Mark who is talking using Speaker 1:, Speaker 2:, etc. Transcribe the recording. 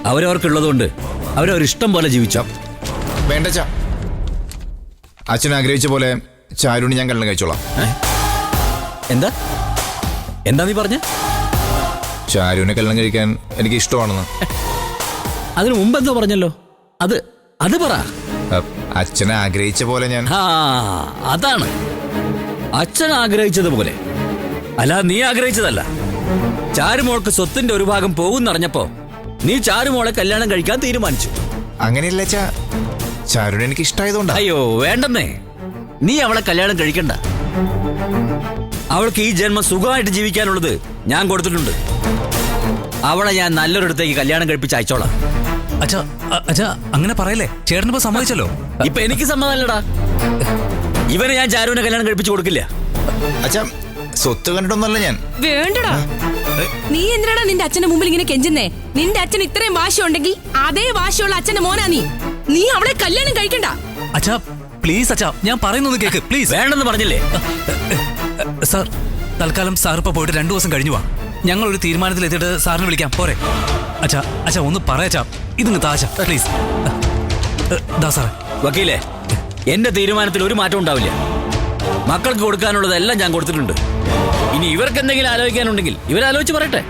Speaker 1: അവരവർക്കുള്ളതുകൊണ്ട് അവരവരിഷ്ടം പോലെ ജീവിച്ചോ.
Speaker 2: വേണ്ടച്ചാ, അച്ഛൻ ആഗ്രഹിച്ച പോലെ ചാരുണി ഞാൻ കല്യാണം കഴിച്ചോളാം.
Speaker 1: എന്താ എന്താ നീ പറഞ്ഞ?
Speaker 2: ചാരുവിനെ കല്യാണം കഴിക്കാൻ എനിക്ക് ഇഷ്ടമാണെന്ന്.
Speaker 1: അതിനു മുമ്പ് എന്തോ പറഞ്ഞല്ലോ, അത് പറ.
Speaker 2: അച്ഛനെ ആഗ്രഹിച്ച പോലെ ഞാൻ.
Speaker 1: അതാണ് അച്ഛൻ ആഗ്രഹിച്ചതുപോലെ, അല്ല നീ ആഗ്രഹിച്ചതല്ല. ചാരുമോൾക്ക് സ്വത്തിന്റെ ഒരു ഭാഗം പോകുന്നറിഞ്ഞപ്പോ നീ ചാരുമോളെ കല്യാണം കഴിക്കാൻ തീരുമാനിച്ചു.
Speaker 2: അങ്ങനെയല്ല അച്ഛാ, ചാരുവിനെ എനിക്ക് ഇഷ്ടമായതുകൊണ്ടാ.
Speaker 1: അയ്യോ വേണ്ടെന്നേ, നീ അവളെ കല്യാണം കഴിക്കണ്ട. അവൾക്ക് ഈ ജന്മം സുഖമായിട്ട് ജീവിക്കാനുള്ളത് ഞാൻ കൊടുത്തിട്ടുണ്ട്. അവളെ ഞാൻ നല്ലൊരിടത്തേക്ക് കല്യാണം കഴിപ്പിച്ച് അയച്ചോളാം.
Speaker 3: അച്ഛാ അച്ഛാ അങ്ങനെ പറയല്ലേ, ചേട്ടനിപ്പോ സമ്മതിച്ചല്ലോ.
Speaker 1: ഇപ്പൊ എനിക്ക് സമ്മതമല്ലടാ. ഇവനെ ഞാൻ ചാരുവിനെ കല്യാണം കഴിപ്പിച്ചു കൊടുക്കില്ല.
Speaker 2: അച്ഛാ, സ്വത്ത് കണ്ടിട്ടൊന്നല്ല ഞാൻ.
Speaker 4: വേണ്ടടാ, നീ എന്തിനാടാ നിന്റെ അച്ഛന്റെ മുമ്പിൽ ഇങ്ങനെ കെഞ്ചുന്നേ? നിന്റെ അച്ഛൻ ഇത്രയും വാശിയുണ്ടെങ്കിൽ അതേ വാശിയുള്ള അച്ഛന്റെ മോനാ നീ. നീ അവളെ കല്യാണം കഴിക്കണ്ട.
Speaker 3: അച്ഛാ പ്ലീസ് അച്ഛാ, ഞാൻ പറയുന്നൊന്ന് കേക്ക് പ്ലീസ്.
Speaker 1: വേണ്ടെന്ന് പറഞ്ഞില്ലേ?
Speaker 3: സാർ, തൽക്കാലം സാർ ഇപ്പൊ പോയിട്ട് 2 ദിവസം കഴിഞ്ഞു വാ. ഞങ്ങൾ ഒരു തീരുമാനത്തിൽ എത്തിയിട്ട് സാറിനെ വിളിക്കാം, പോരെ? അച്ഛാ അച്ഛാ ഒന്ന് പറയാച്ചാ, ഇതിങ്ങ് താച്ച പ്ലീസ്. ദാ സാറേ.
Speaker 1: വക്കീലേ, എന്റെ തീരുമാനത്തിൽ ഒരു മാറ്റം ഉണ്ടാവില്ല. മക്കൾക്ക് കൊടുക്കാനുള്ളതെല്ലാം ഞാൻ കൊടുത്തിട്ടുണ്ട്. ഇനി ഇവർക്ക് എന്തെങ്കിലും ആലോചിക്കാനുണ്ടെങ്കിൽ ഇവരാലോചിച്ച് പറയട്ടെ.